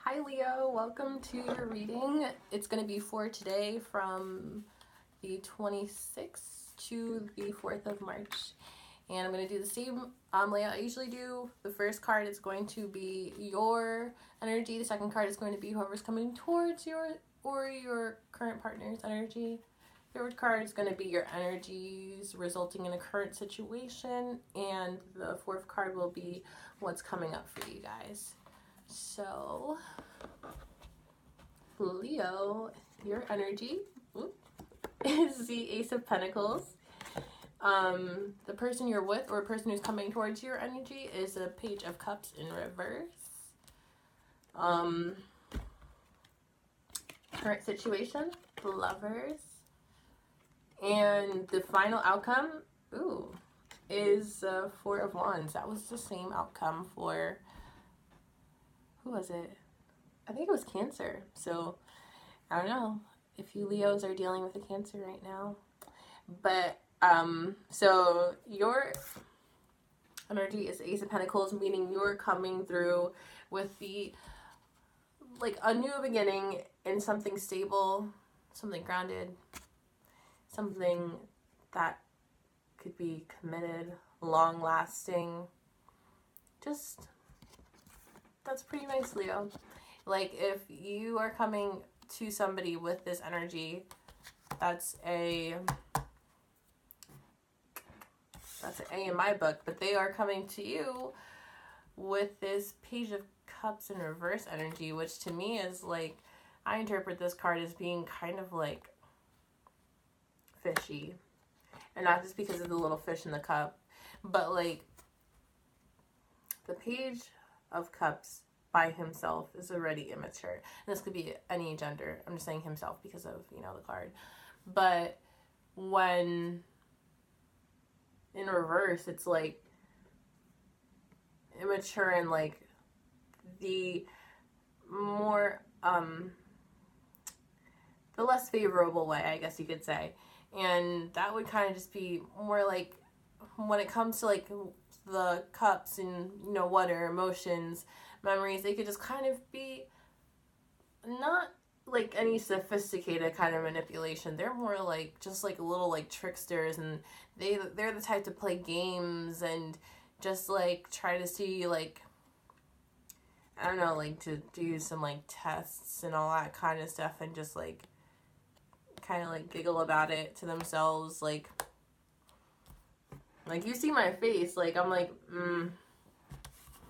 Hi Leo, welcome to your reading. It's going to be for today from the 26th to the 4th of March. And I'm going to do the same layout I usually do. The first card is going to be your energy. The second card is going to be whoever's coming towards your current partner's energy. Third card is going to be your energies resulting in a current situation. And the fourth card will be what's coming up for you guys. So, Leo, your energy is the Ace of Pentacles. The person you're with or a person who's coming towards your energy is a Page of Cups in reverse. Current situation, the Lovers. And the final outcome, is Four of Wands. That was the same outcome for... who was it? I think it was Cancer. So, I don't know if you Leos are dealing with a Cancer right now. But, so your energy is Ace of Pentacles, meaning you're coming through with the, like, a new beginning in something stable, something grounded, something that could be committed, long-lasting, just... that's pretty nice, Leo. Like, if you are coming to somebody with this energy, that's an A in my book, but they are coming to you with this Page of Cups in reverse energy, which to me is like, I interpret this card as being kind of like fishy. And not just because of the little fish in the cup, but like the Page of Cups by himself is already immature. And this could be any gender. I'm just saying himself because of, the card. But when in reverse, it's like immature and like the more, the less favorable way, I guess you could say. And that would kind of just be more like when it comes to like the cups and water, emotions, memories, they could just kind of be not like any sophisticated kind of manipulation. They're more like just like little like tricksters, and they're the type to play games and just like try to see like, I don't know, like to do some like tests and all that kind of stuff and just like kind of like giggle about it to themselves, like you see my face, like I'm like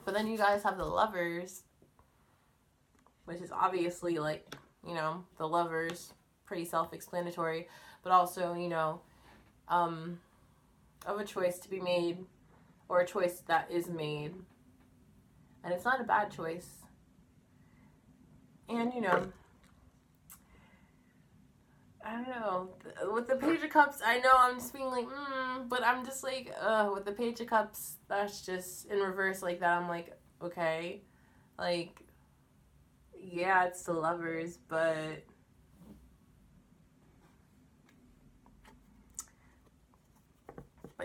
but then you guys have the Lovers, which is obviously like, the Lovers, pretty self-explanatory, but also, of a choice to be made, or a choice that is made, and it's not a bad choice. And I don't know, with the Page of Cups, I know I'm just being like, but I'm just like, with the Page of Cups, that's just in reverse like that. I'm like, okay, like, yeah, it's the Lovers, but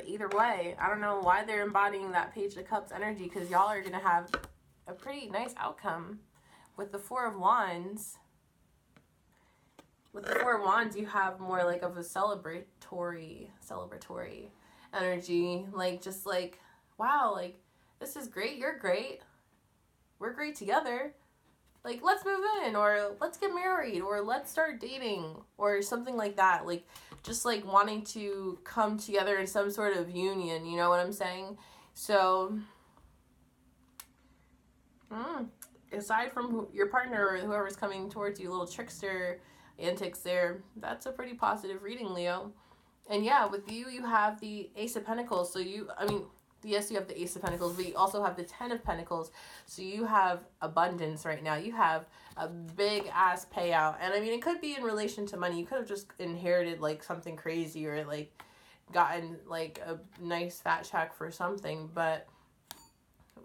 either way, I don't know why they're embodying that Page of Cups energy, because y'all are going to have a pretty nice outcome. With the Four of Wands, you have more like of a celebratory energy. Like, just like, wow, like, this is great, you're great, we're great together. Like, let's move in, or let's get married, or let's start dating, or something like that. Like, just like wanting to come together in some sort of union, you know what I'm saying? So, aside from your partner or whoever's coming towards you, little trickster antics there, that's a pretty positive reading, Leo. And yeah, with you, you have the Ace of Pentacles. So yes, you have the Ace of Pentacles, but you also have the Ten of Pentacles. So you have abundance right now. You have a big ass payout. And I mean, it could be in relation to money. You could have just inherited like something crazy, or like gotten like a nice fat check for something, but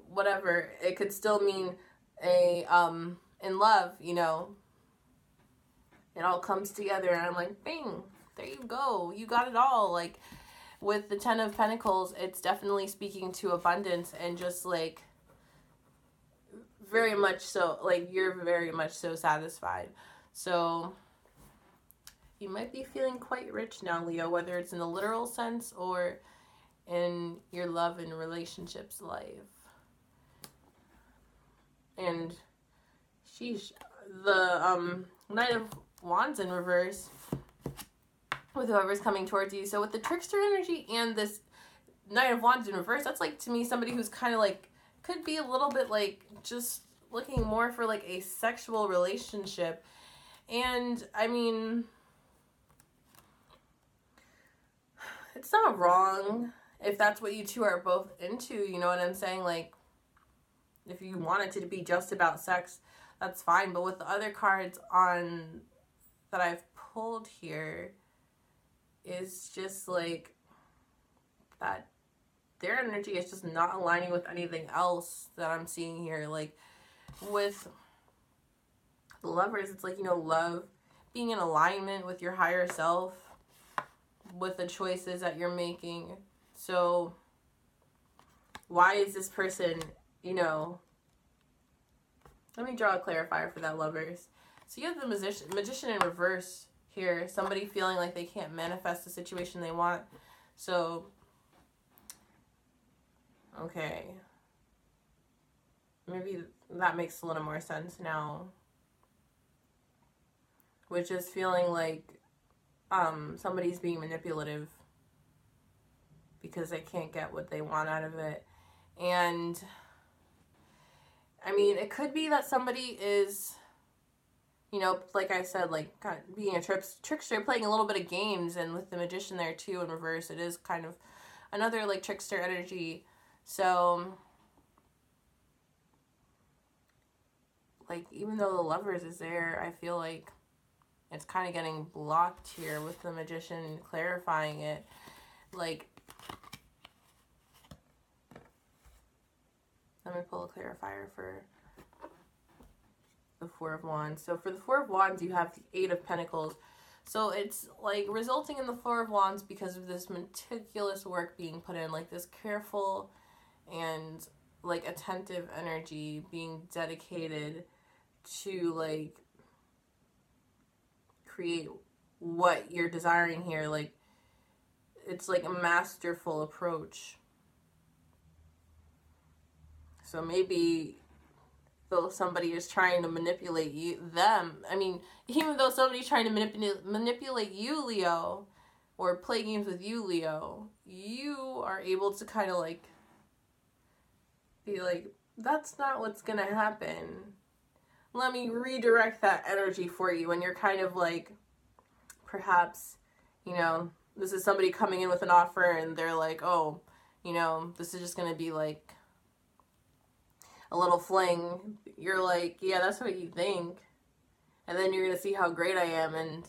whatever. It could still mean a, in love, it all comes together, and I'm like, bing, there you go. You got it all. Like, with the Ten of Pentacles, it's definitely speaking to abundance and just like very much so, like, you're very much so satisfied. So you might be feeling quite rich now, Leo, whether it's in the literal sense or in your love and relationships life. And sheesh, the Knight of Wands in reverse with whoever's coming towards you. So with the trickster energy and this Knight of Wands in reverse, that's like, to me, somebody who's kind of like, could be a little bit like just looking more for like a sexual relationship. And I mean, it's not wrong if that's what you two are both into, you know what I'm saying? Like, if you want it to be just about sex, that's fine. But with the other cards on that I've pulled here, is just like that their energy is just not aligning with anything else that I'm seeing here. Like with the Lovers, it's like, you know, love, being in alignment with your higher self, with the choices that you're making. So why is this person, you know, let me draw a clarifier for that, Lovers. So you have the magician in reverse here, somebody feeling like they can't manifest the situation they want. So okay, maybe that makes a little more sense now, which is feeling like somebody's being manipulative because they can't get what they want out of it. And I mean, it could be that somebody is, you know, like I said, like kind of being a trickster, playing a little bit of games. And with the magician there too in reverse, it is kind of another like trickster energy. So like, even though the Lovers is there, I feel like it's kind of getting blocked here with the magician clarifying it. Like, let me pull a clarifier for the Four of Wands. So for the Four of Wands, you have the Eight of Pentacles. So it's like resulting in the Four of Wands because of this meticulous work being put in, like this careful and like attentive energy being dedicated to like create what you're desiring here. Like, it's like a masterful approach. So maybe though somebody is trying to manipulate them, I mean, even though somebody's trying to manipulate you, Leo, or play games with you, Leo, you are able to kind of like be like, that's not what's gonna happen. Let me redirect that energy for you. And you're kind of like, perhaps, you know, this is somebody coming in with an offer and they're like, oh, you know, this is just gonna be like a little fling. You're like, yeah, that's what you think. And then you're gonna see how great I am, and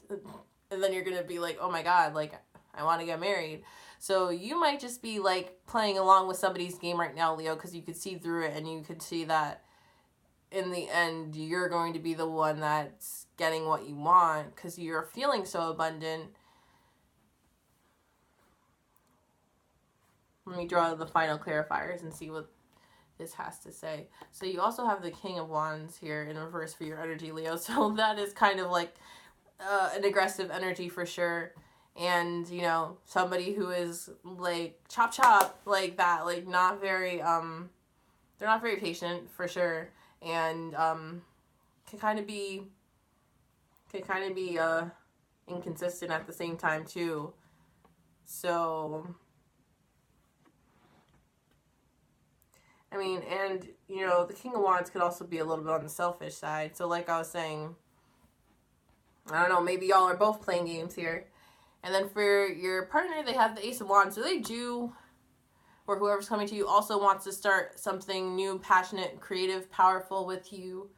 then you're gonna be like, oh my god, like, I want to get married. So you might just be like playing along with somebody's game right now, Leo, because you could see through it, and you could see that in the end you're going to be the one that's getting what you want because you're feeling so abundant. Let me draw the final clarifiers and see what this has to say. So you also have the King of Wands here in reverse for your energy, Leo. So that is kind of like an aggressive energy for sure. And, you know, somebody who is like chop chop like that, like not very, they're not very patient for sure. And can kind of be inconsistent at the same time too. So I mean, and, you know, the King of Wands could also be a little bit on the selfish side. So like I was saying, I don't know, maybe y'all are both playing games here. And then for your partner, they have the Ace of Wands. So they do, or whoever's coming to you also wants to start something new, passionate, creative, powerful with you.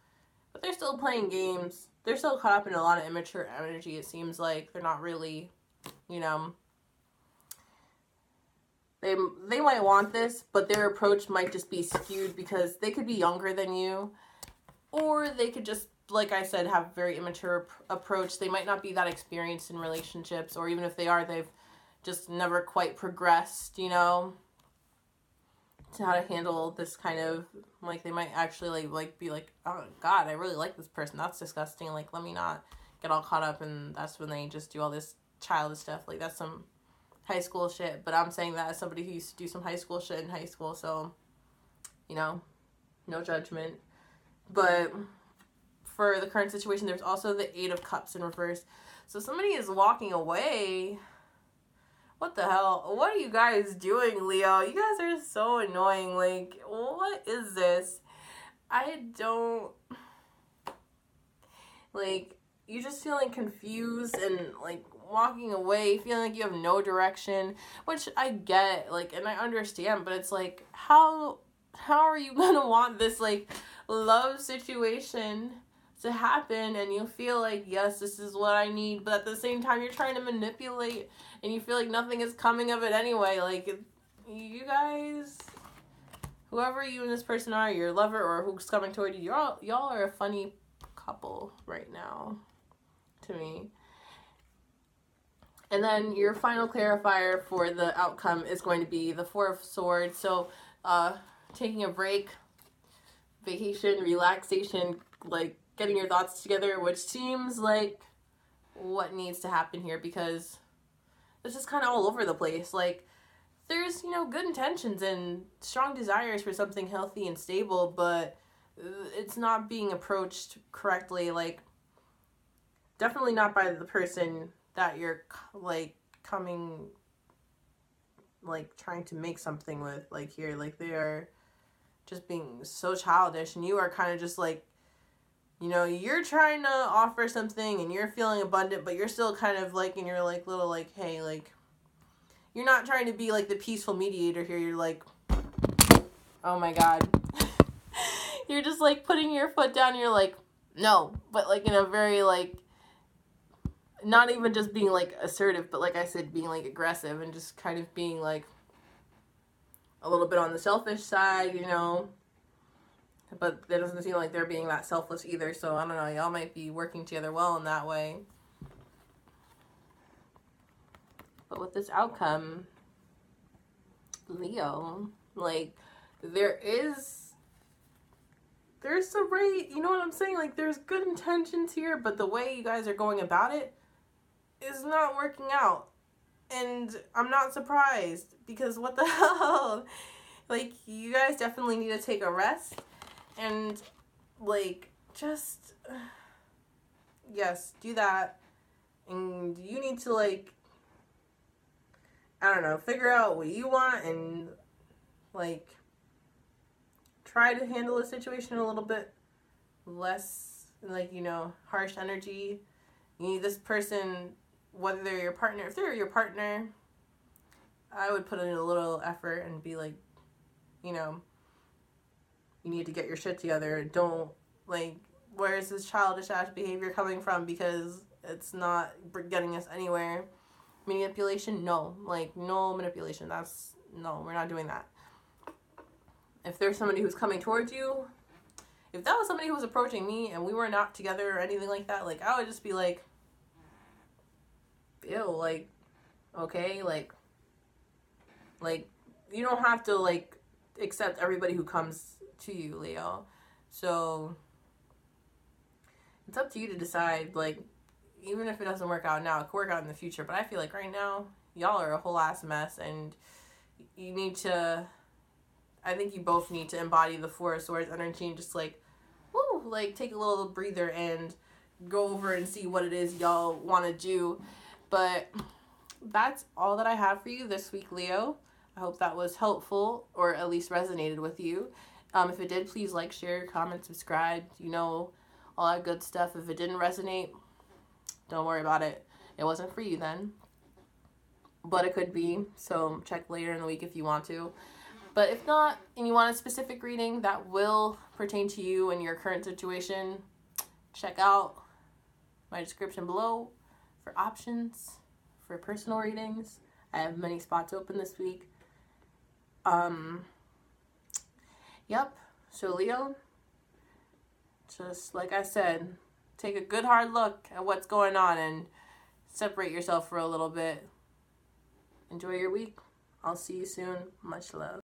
But they're still playing games. They're still caught up in a lot of immature energy, it seems like. They're not really, you know, they might want this, but their approach might just be skewed because they could be younger than you, or they could just, like I said, have a very immature approach. They might not be that experienced in relationships, or even if they are, they've just never quite progressed, you know. to how to handle this kind of, like, they might actually, like be like, oh, God, I really like this person. That's disgusting. Like, let me not get all caught up, and that's when they just do all this childish stuff. Like, that's some high school shit, but I'm saying that as somebody who used to do some high school shit in high school, so, you know, no judgment. But for the current situation, there's also the Eight of Cups in reverse. So somebody is walking away. What the hell? What are you guys doing, Leo? You guys are so annoying. Like, what is this? I don't... Like, you're just feeling confused and, like, walking away, feeling like you have no direction, which I get, like, and I understand, but it's like, how are you gonna want this, like, love situation to happen, and you feel like, yes, this is what I need, but at the same time, you're trying to manipulate, and you feel like nothing is coming of it anyway. Like, you guys, whoever you and this person are, your lover, or who's coming toward you, y'all are a funny couple right now, to me. And then your final clarifier for the outcome is going to be the Four of Swords. So, taking a break, vacation, relaxation, like, getting your thoughts together, which seems like what needs to happen here, because it's just kind of all over the place. Like, there's, you know, good intentions and strong desires for something healthy and stable, but it's not being approached correctly. Like, definitely not by the person that you're, like, coming, like, trying to make something with, like, here. Like, they are just being so childish, and you are kind of just, like, you know, you're trying to offer something, and you're feeling abundant, but you're still kind of, like, in your, like, little, like, hey, like, you're not trying to be, like, the peaceful mediator here. You're like, oh my God. You're just, like, putting your foot down, you're like, no, but, like, in a very, like, not even just being, like, assertive, but, like I said, being, like, aggressive, and just kind of being, like, a little bit on the selfish side, you know. But it doesn't seem like they're being that selfless either, so I don't know, y'all might be working together well in that way. But with this outcome, Leo, like, there's the right, you know what I'm saying? Like, there's good intentions here, but the way you guys are going about it is not working out. And I'm not surprised, because what the hell? Like, you guys definitely need to take a rest. And, like, just, yes, do that. And you need to, like, I don't know, figure out what you want, and, like, try to handle the situation a little bit less, like, you know, harsh energy. You need this person, whether they're your partner, if they're your partner, I would put in a little effort and be like, you know, you need to get your shit together. Don't, like, where is this childish ass behavior coming from? Because it's not getting us anywhere. Manipulation? No. Like, no manipulation. No, we're not doing that. If there's somebody who's coming towards you, if that was somebody who was approaching me and we were not together or anything like that, like, I would just be like, ew, like, okay, like, you don't have to, like, accept everybody who comes to you, Leo. So it's up to you to decide. Like, even if it doesn't work out now, it could work out in the future, but I feel like right now y'all are a whole ass mess, and you need to, I think you both need to embody the Four of Swords energy and just, like, woo, like, take a little breather and go over and see what it is y'all want to do. But that's all that I have for you this week, Leo. I hope that was helpful, or at least resonated with you. If it did, please like, share, comment, subscribe, you know, all that good stuff. If it didn't resonate, don't worry about it. It wasn't for you then. But it could be, so check later in the week if you want to. But if not, and you want a specific reading that will pertain to you and your current situation, check out my description below for options for personal readings. I have many spots open this week. Yep. So, Leo, just like I said, take a good hard look at what's going on and separate yourself for a little bit. Enjoy your week. I'll see you soon. Much love.